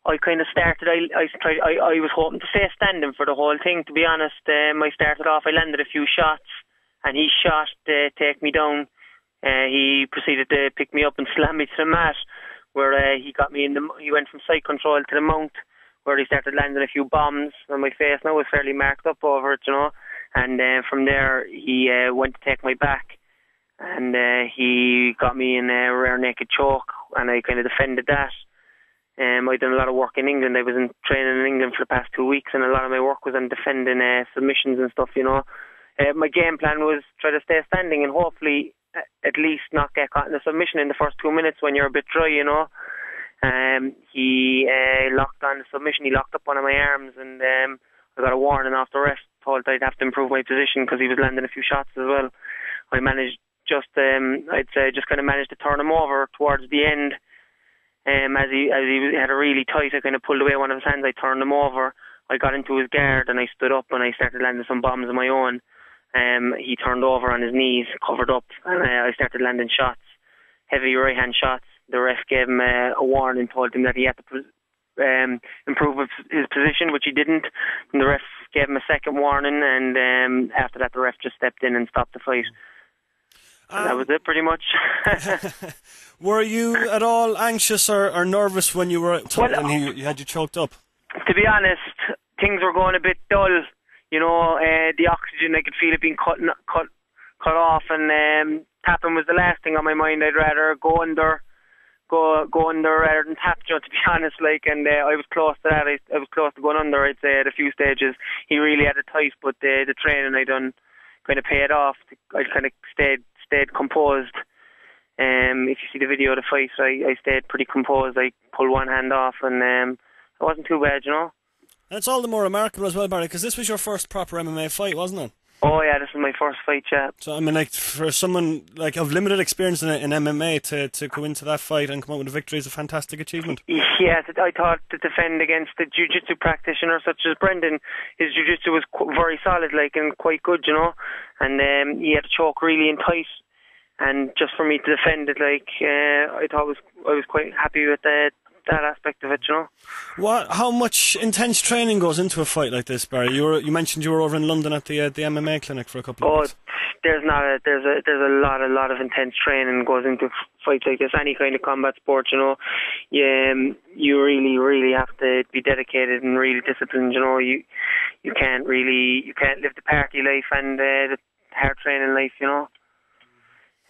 I kind of started. I was hoping to stay standing for the whole thing. To be honest, I started off. I landed a few shots, and he shot to take me down. He proceeded to pick me up and slam me to the mat, where he got me in the. He went from side control to the mount, where he started landing a few bombs on my face. Now I was fairly marked up over it, you know. And from there, he went to take my back, and he got me in a rear naked choke, and I kind of defended that. I'd done a lot of work in England. I was in training in England for the past 2 weeks, and a lot of my work was on defending submissions and stuff, you know. My game plan was try to stay standing and hopefully at least not get caught in a submission in the first 2 minutes when you're a bit dry, you know. He locked on the submission. He locked up one of my arms, and I got a warning off the ref, told I'd have to improve my position because he was landing a few shots as well. I managed I'd say just kind of managed to turn him over towards the end. As he had a really tight, I kind of pulled away one of his hands. I turned him over. I got into his guard and I stood up and I started landing some bombs of my own. He turned over on his knees, covered up, and I started landing shots, heavy right hand shots. The ref gave him a warning, told him that he had to improve his position, which he didn't. And the ref gave him a second warning, and after that the ref just stepped in and stopped the fight. And that was it, pretty much. Were you at all anxious or nervous when you were when he had you choked up? To be honest, things were going a bit dull. You know, the oxygen, I could feel it being cut off, and tapping was the last thing on my mind. I'd rather go under rather than tap, you know, to be honest. Like, and I was close to that. I was close to going under, I'd say, at a few stages. He really had it tight, but the training I done kind of paid off. I kind of stayed composed. If you see the video of the fight, I stayed pretty composed. I pulled one hand off, and it wasn't too bad, you know. And it's all the more remarkable as well, Barry, because this was your first proper MMA fight, wasn't it? Oh yeah, this was my first fight, yeah. So I mean, like, for someone like of limited experience in MMA to go into that fight and come out with a victory is a fantastic achievement. Yeah, I thought to defend against the jiu-jitsu practitioner such as Brendan, his jiu-jitsu was very solid, like, and quite good, you know. And he had to choke really in tight, and just for me to defend it, like, I thought I was quite happy with that aspect of it, you know. How much intense training goes into a fight like this, Barry? You mentioned you were over in London at the MMA clinic for a couple of weeks. There's a lot of intense training goes into fights like this. Any kind of combat sport, you know. You really have to be dedicated and really disciplined. You know, you can't live the party life and the hard training life, you know.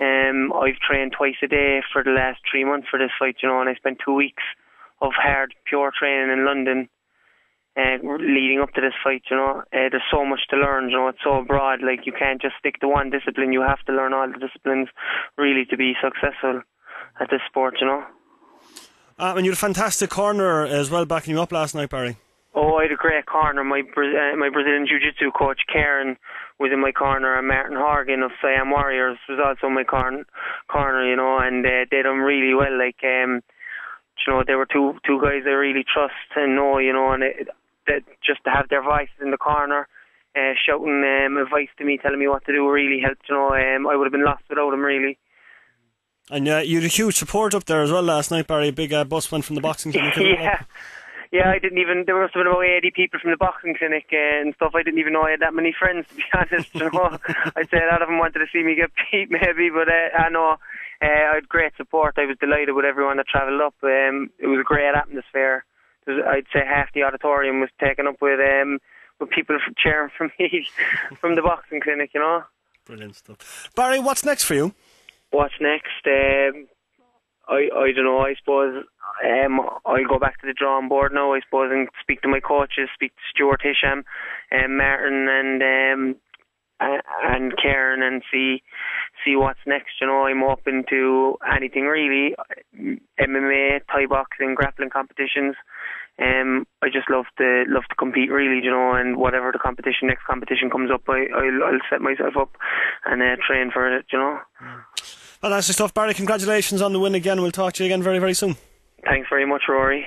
I've trained twice a day for the last 3 months for this fight, you know, and I spent 2 weeks of hard, pure training in London leading up to this fight, you know. There's so much to learn, you know, it's so broad, like, you can't just stick to one discipline. You have to learn all the disciplines really to be successful at this sport, you know. And you had a fantastic corner as well backing you up last night, Barry. Oh, I had a great corner. My Brazilian Jiu-Jitsu coach, Karen, was in my corner, and Martin Horgan of Siam Warriors was also in my corner, you know, and they done really well. Like, you know, they were two guys I really trust and know, you know, and just to have their voices in the corner, shouting advice to me, telling me what to do, really helped, you know. I would have been lost without them, really. And you had a huge support up there as well last night, Barry. A big bus went from the boxing clinic. Yeah, there must have been about 80 people from the boxing clinic and stuff. I didn't even know I had that many friends, to be honest, you know. I'd say a lot of them wanted to see me get beat, maybe, but I know I had great support. I was delighted with everyone that travelled up. It was a great atmosphere. I'd say half the auditorium was taken up with people cheering for me from the boxing clinic, you know. Brilliant stuff. Barry, what's next for you? What's next? I don't know. I suppose I'll go back to the drawing board now, I suppose, and speak to my coaches, speak to Stuart Hisham, Martin and Karen, and see what's next. You know, I'm open to anything really. MMA, Thai boxing, grappling competitions. I just love to compete, really, you know, and whatever the next competition comes up, I'll set myself up and train for it, you know. Fantastic stuff, Barry. Congratulations on the win again. We'll talk to you again very, very soon. Thanks very much, Ruairi.